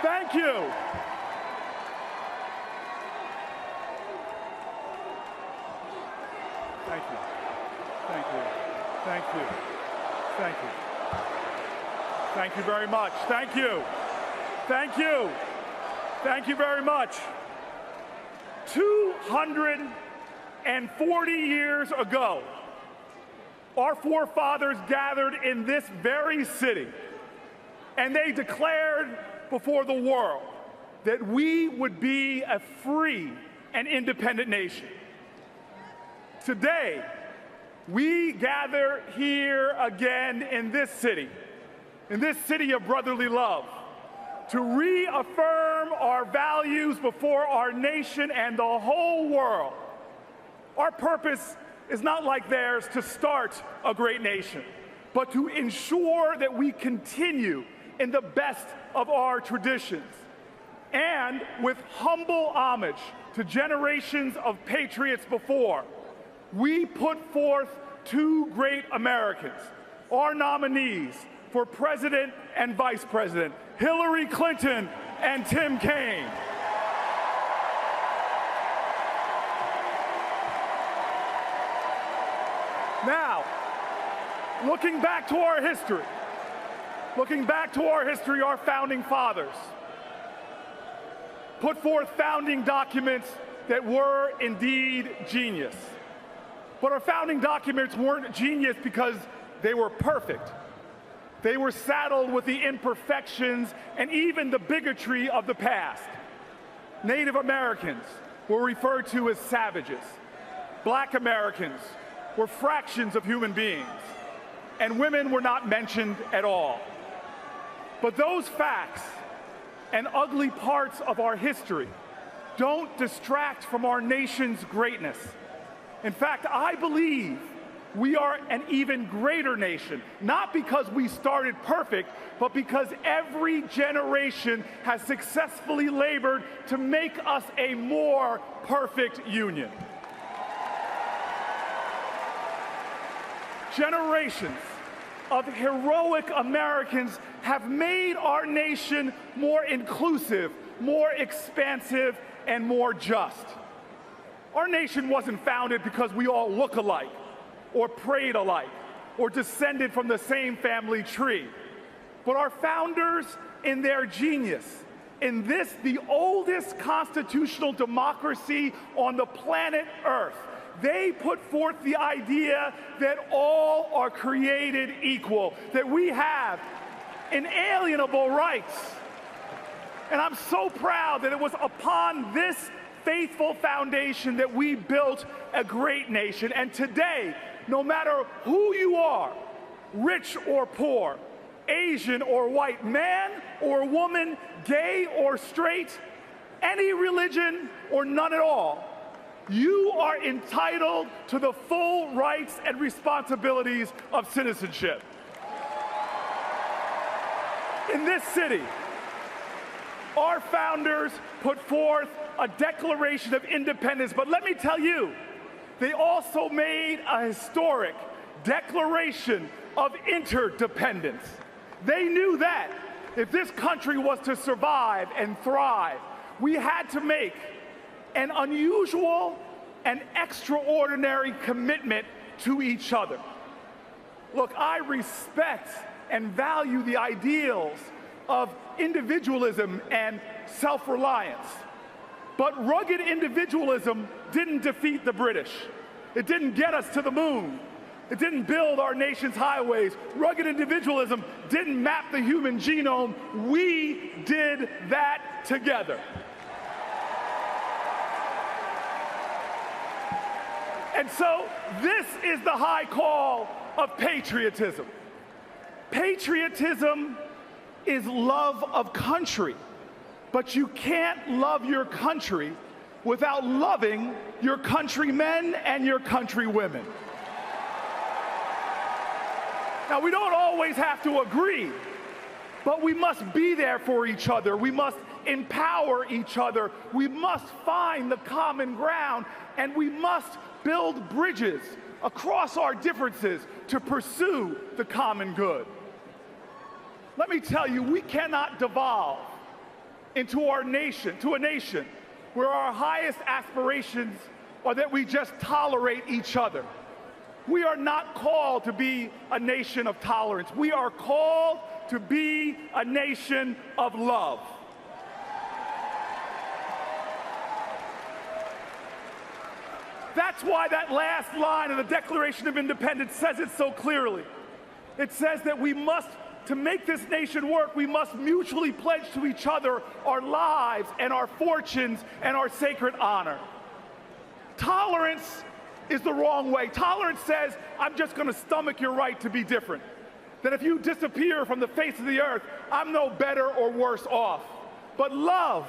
Thank you. Thank you. Thank you. Thank you. Thank you. Thank you very much. Thank you. Thank you. Thank you very much. 240 years ago, our forefathers gathered in this very city, and they declared before the world that we would be a free and independent nation. Today, we gather here again in this city of brotherly love, to reaffirm our values before our nation and the whole world. Our purpose is not like theirs to start a great nation, but to ensure that we continue in the best of our traditions. And with humble homage to generations of patriots before, we put forth two great Americans, our nominees for President and Vice President, Hillary Clinton and Tim Kaine. Now, looking back to our history, our founding fathers put forth founding documents that were indeed genius. But our founding documents weren't genius because they were perfect. They were saddled with the imperfections and even the bigotry of the past. Native Americans were referred to as savages. Black Americans were fractions of human beings. And women were not mentioned at all. But those facts and ugly parts of our history don't distract from our nation's greatness. In fact, I believe we are an even greater nation, not because we started perfect, but because every generation has successfully labored to make us a more perfect union. Generations of heroic Americans have made our nation more inclusive, more expansive, and more just. Our nation wasn't founded because we all look alike, or prayed alike, or descended from the same family tree. But our founders, in their genius, in this, the oldest constitutional democracy on the planet Earth, they put forth the idea that all are created equal, that we have inalienable rights. And I'm so proud that it was upon this faithful foundation that we built a great nation. And today, no matter who you are, rich or poor, Asian or white, man or woman, gay or straight, any religion or none at all, you are entitled to the full rights and responsibilities of citizenship. In this city, our founders put forth a Declaration of Independence, but let me tell you, they also made a historic Declaration of Interdependence. They knew that if this country was to survive and thrive, we had to make an unusual and extraordinary commitment to each other. Look, I respect and value the ideals of individualism and self-reliance. But rugged individualism didn't defeat the British. It didn't get us to the moon. It didn't build our nation's highways. Rugged individualism didn't map the human genome. We did that together. And so this is the high call of patriotism. Patriotism is love of country, but you can't love your country without loving your countrymen and your countrywomen. Now, we don't always have to agree, but we must be there for each other. We must empower each other. We must find the common ground, and we must build bridges across our differences to pursue the common good. Let me tell you, we cannot devolve into our nation, to a nation where our highest aspirations are that we just tolerate each other. We are not called to be a nation of tolerance. We are called to be a nation of love. That's why that last line of the Declaration of Independence says it so clearly. It says that we must, to make this nation work, we must mutually pledge to each other our lives and our fortunes and our sacred honor. Tolerance is the wrong way. Tolerance says, I'm just going to stomach your right to be different. That if you disappear from the face of the earth, I'm no better or worse off. But love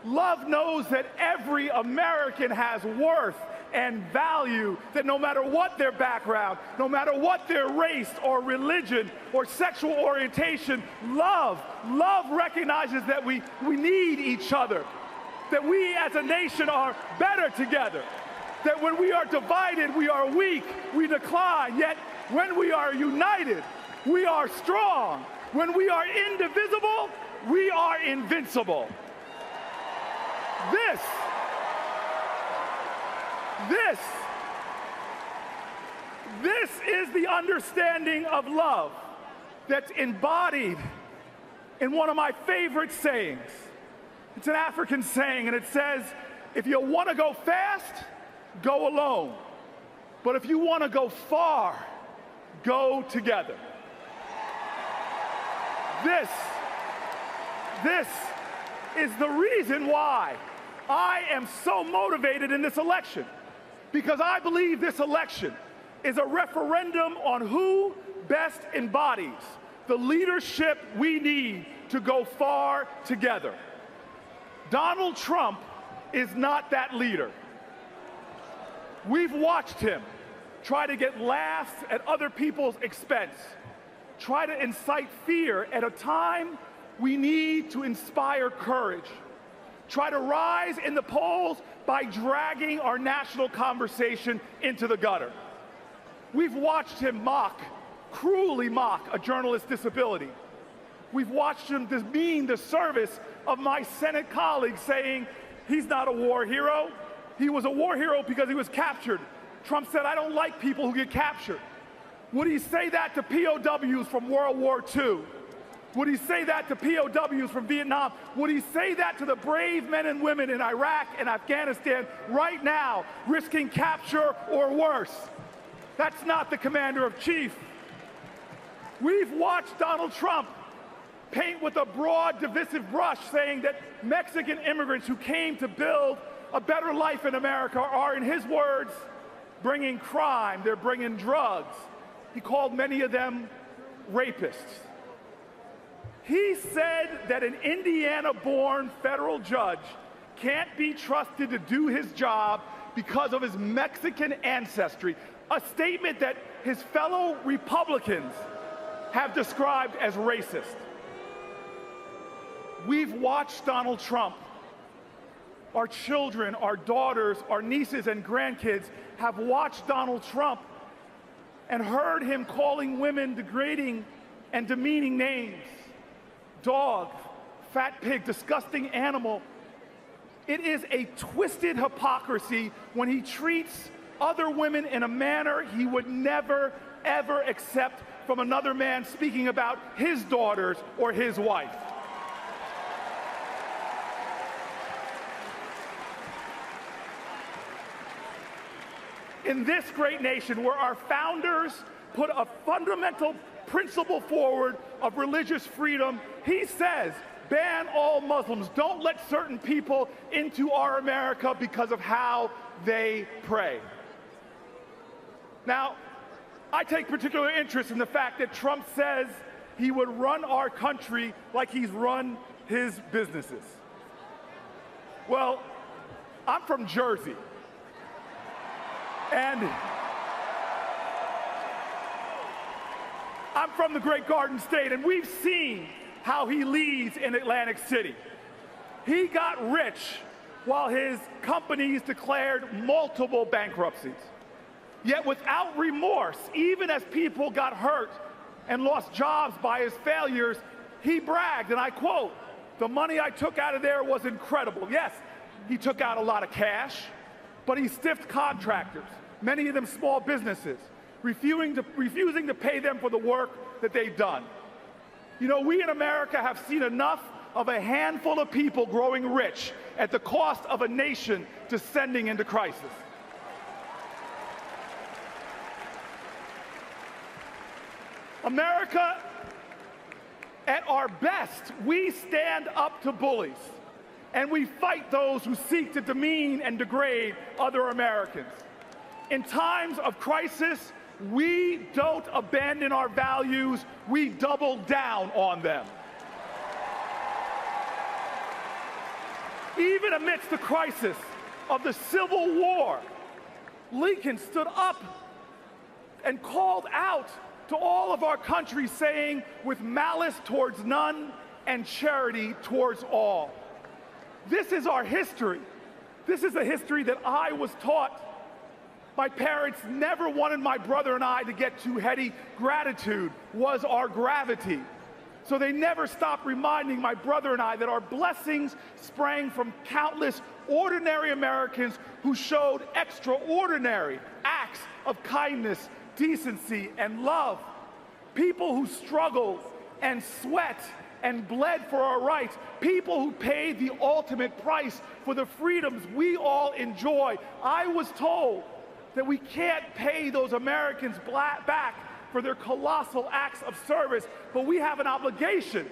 knows that every American has worth and value, that no matter what their background, no matter what their race or religion or sexual orientation, love recognizes that we need each other, that we as a nation are better together, that when we are divided, we are weak, we decline, yet when we are united, we are strong. When we are indivisible, we are invincible. This is the understanding of love that's embodied in one of my favorite sayings. It's an African saying, and it says, if you want to go fast, go alone. But if you want to go far, go together. This is the reason why I am so motivated in this election, because I believe this election is a referendum on who best embodies the leadership we need to go far together. Donald Trump is not that leader. We've watched him try to get laughs at other people's expense, try to incite fear at a time we need to inspire courage, try to rise in the polls by dragging our national conversation into the gutter. We've watched him cruelly mock a journalist's disability. We've watched him demean the service of my Senate colleagues, saying he's not a war hero. He was a war hero because he was captured. Trump said, I don't like people who get captured. Would he say that to POWs from World War II? Would he say that to POWs from Vietnam? Would he say that to the brave men and women in Iraq and Afghanistan right now, risking capture or worse? That's not the commander-in-chief. We've watched Donald Trump paint with a broad, divisive brush, saying that Mexican immigrants who came to build a better life in America are, in his words, bringing crime, they're bringing drugs. He called many of them rapists. He said that an Indiana-born federal judge can't be trusted to do his job because of his Mexican ancestry, a statement that his fellow Republicans have described as racist. We've watched Donald Trump. Our children, our daughters, our nieces and grandkids have watched Donald Trump and heard him calling women degrading and demeaning names. Dog, fat pig, disgusting animal. It is a twisted hypocrisy when he treats other women in a manner he would never, ever accept from another man speaking about his daughters or his wife. In this great nation where our founders put a fundamental principle forward of religious freedom, he says, ban all Muslims. Don't let certain people into our America because of how they pray. Now, I take particular interest in the fact that Trump says he would run our country like he's run his businesses. Well, I'm from Jersey. And I'm from the Great Garden State, and we've seen how he leads in Atlantic City. He got rich while his companies declared multiple bankruptcies. Yet without remorse, even as people got hurt and lost jobs by his failures, he bragged, and I quote, The money I took out of there was incredible. Yes, he took out a lot of cash, but he stiffed contractors, many of them small businesses, refusing to pay them for the work that they've done. You know, we in America have seen enough of a handful of people growing rich at the cost of a nation descending into crisis. America, at our best, we stand up to bullies, and we fight those who seek to demean and degrade other Americans. In times of crisis, we don't abandon our values, we double down on them. Even amidst the crisis of the Civil War, Lincoln stood up and called out to all of our country, saying, "With malice towards none and charity towards all." This is our history. This is a history that I was taught. My parents never wanted my brother and I to get too heady. Gratitude was our gravity. So they never stopped reminding my brother and I that our blessings sprang from countless ordinary Americans who showed extraordinary acts of kindness, decency, and love. People who struggled and sweat and bled for our rights. People who paid the ultimate price for the freedoms we all enjoy. I was told that we can't pay those Americans back for their colossal acts of service, but we have an obligation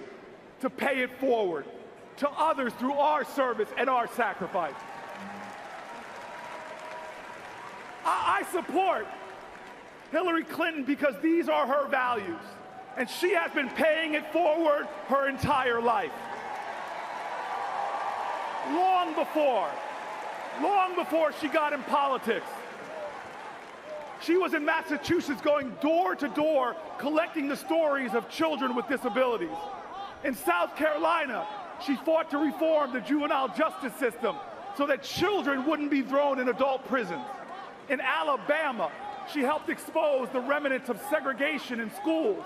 to pay it forward to others through our service and our sacrifice. I support Hillary Clinton because these are her values, and she has been paying it forward her entire life. Long before she got in politics, she was in Massachusetts going door to door collecting the stories of children with disabilities. In South Carolina, she fought to reform the juvenile justice system so that children wouldn't be thrown in adult prisons. In Alabama, she helped expose the remnants of segregation in schools.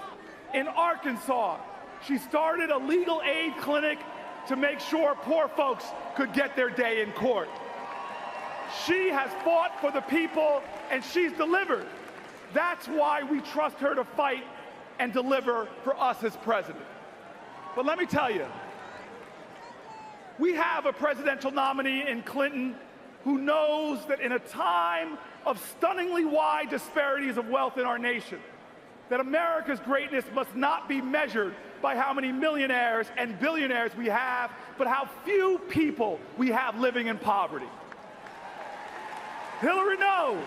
In Arkansas, she started a legal aid clinic to make sure poor folks could get their day in court. She has fought for the people, and she's delivered. That's why we trust her to fight and deliver for us as president. But let me tell you, we have a presidential nominee in Clinton who knows that in a time of stunningly wide disparities of wealth in our nation, that America's greatness must not be measured by how many millionaires and billionaires we have, but how few people we have living in poverty. Hillary knows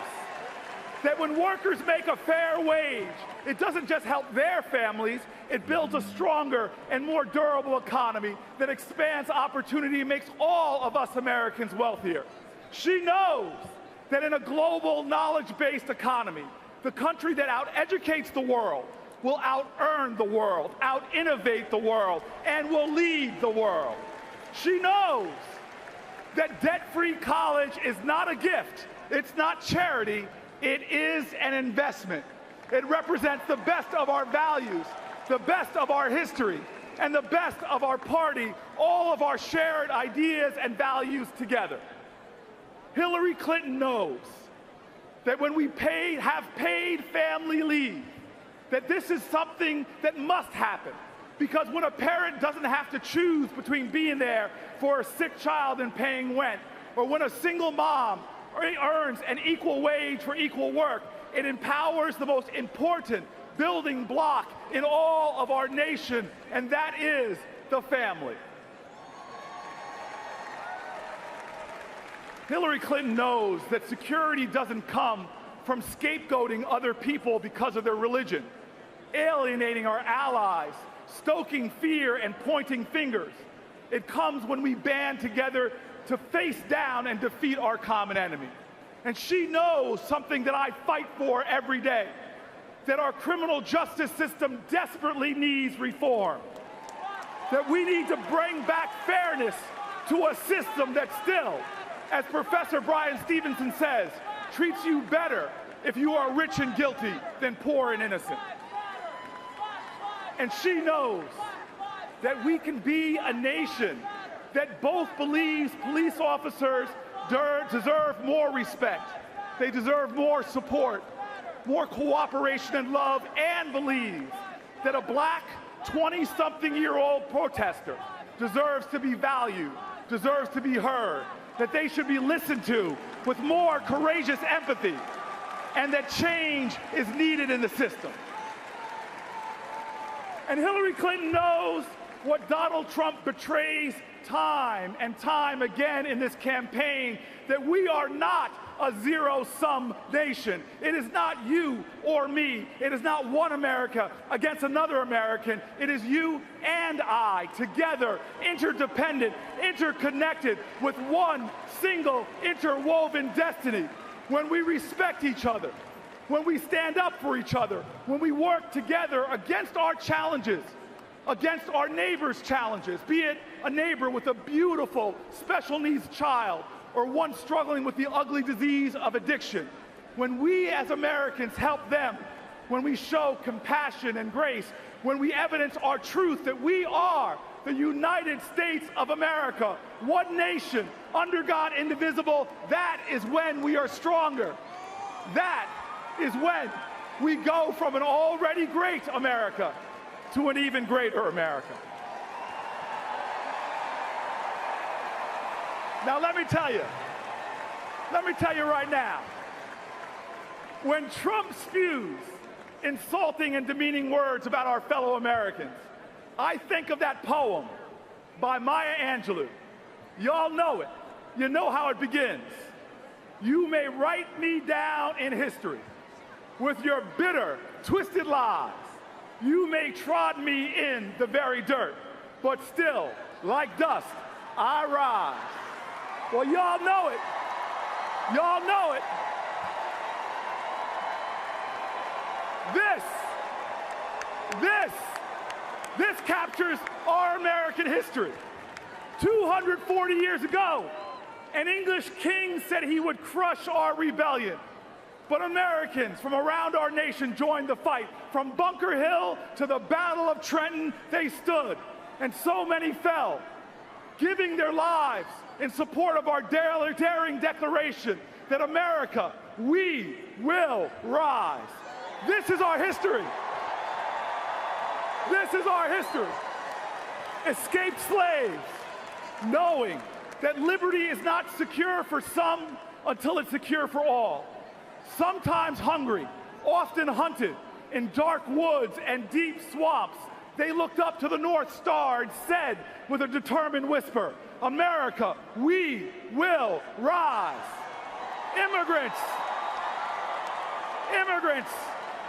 that when workers make a fair wage, it doesn't just help their families, it builds a stronger and more durable economy that expands opportunity and makes all of us Americans wealthier. She knows that in a global knowledge-based economy, the country that out-educates the world will out-earn the world, out-innovate the world, and will lead the world. She knows that debt-free college is not a gift. It's not charity, it is an investment. It represents the best of our values, the best of our history, and the best of our party, all of our shared ideas and values together. Hillary Clinton knows that when we have paid family leave, that this is something that must happen. Because when a parent doesn't have to choose between being there for a sick child and paying rent, or when a single mom earns an equal wage for equal work, it empowers the most important building block in all of our nation, and that is the family. Hillary Clinton knows that security doesn't come from scapegoating other people because of their religion, alienating our allies, stoking fear, and pointing fingers. It comes when we band together to face down and defeat our common enemy. And she knows something that I fight for every day, that our criminal justice system desperately needs reform, that we need to bring back fairness to a system that still, as Professor Brian Stevenson says, treats you better if you are rich and guilty than poor and innocent. And she knows that we can be a nation that both believes police officers deserve more respect, they deserve more support, more cooperation and love, and believes that a black 20-something-year-old protester deserves to be valued, deserves to be heard, that they should be listened to with more courageous empathy, and that change is needed in the system. And Hillary Clinton knows what Donald Trump betrays time and time again in this campaign, that we are not a zero-sum nation. It is not you or me. It is not one America against another American. It is you and I, together, interdependent, interconnected, with one single interwoven destiny. When we respect each other, when we stand up for each other, when we work together against our challenges, against our neighbor's challenges, be it a neighbor with a beautiful special needs child or one struggling with the ugly disease of addiction. When we as Americans help them, when we show compassion and grace, when we evidence our truth that we are the United States of America, one nation, under God, indivisible, that is when we are stronger. That is when we go from an already great America to an even greater America. Now let me tell you right now, when Trump spews insulting and demeaning words about our fellow Americans, I think of that poem by Maya Angelou. Y'all know it. You know how it begins. You may write me down in history with your bitter, twisted lies. You may trod me in the very dirt, but still, like dust, I rise. Well, y'all know it. Y'all know it. This captures our American history. 240 years ago, an English king said he would crush our rebellion. But Americans from around our nation joined the fight. From Bunker Hill to the Battle of Trenton, they stood, and so many fell, giving their lives in support of our daring declaration that America, we will rise. This is our history. This is our history. Escaped slaves, knowing that liberty is not secure for some until it's secure for all. Sometimes hungry, often hunted in dark woods and deep swamps, they looked up to the North Star and said with a determined whisper, America, we will rise. Immigrants,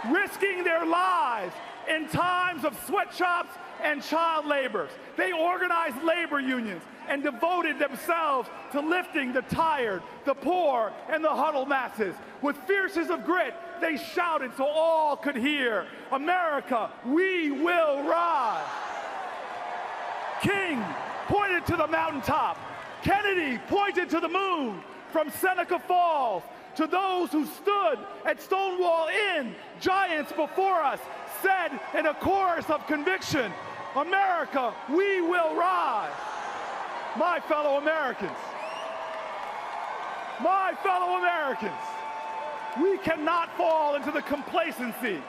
risking their lives in times of sweatshops and child labor. They organized labor unions and devoted themselves to lifting the tired, the poor, and the huddled masses. With fierces of grit, they shouted so all could hear, America, we will rise. King pointed to the mountaintop. Kennedy pointed to the moon. From Seneca Falls to those who stood at Stonewall Inn, giants before us said in a chorus of conviction, America, we will rise. My fellow Americans, we cannot fall into the complacency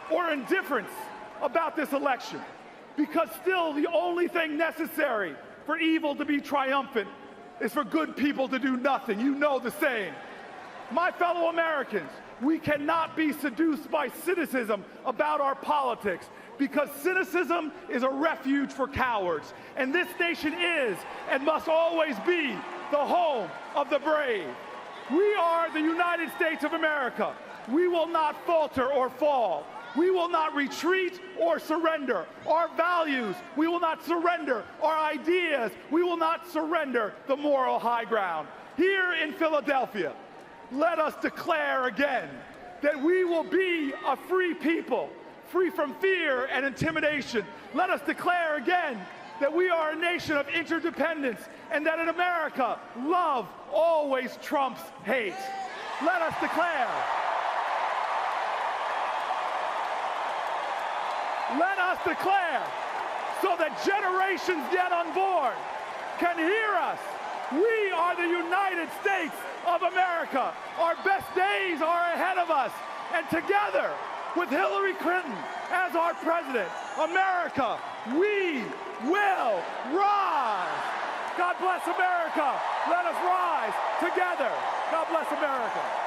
or indifference about this election, because still the only thing necessary for evil to be triumphant is for good people to do nothing. You know the saying. My fellow Americans, we cannot be seduced by cynicism about our politics, because cynicism is a refuge for cowards. And this nation is and must always be the home of the brave. We are the United States of America. We will not falter or fall. We will not retreat or surrender. Our values, we will not surrender. Our ideas, we will not surrender the moral high ground. Here in Philadelphia, let us declare again that we will be a free people, free from fear and intimidation. Let us declare again that we are a nation of interdependence, and that in America, love always trumps hate. Let us declare. Let us declare so that generations yet unborn can hear us. We are the United States of America. Our best days are ahead of us. And together, with Hillary Clinton as our president, America, we will rise. God bless America. Let us rise together. God bless America.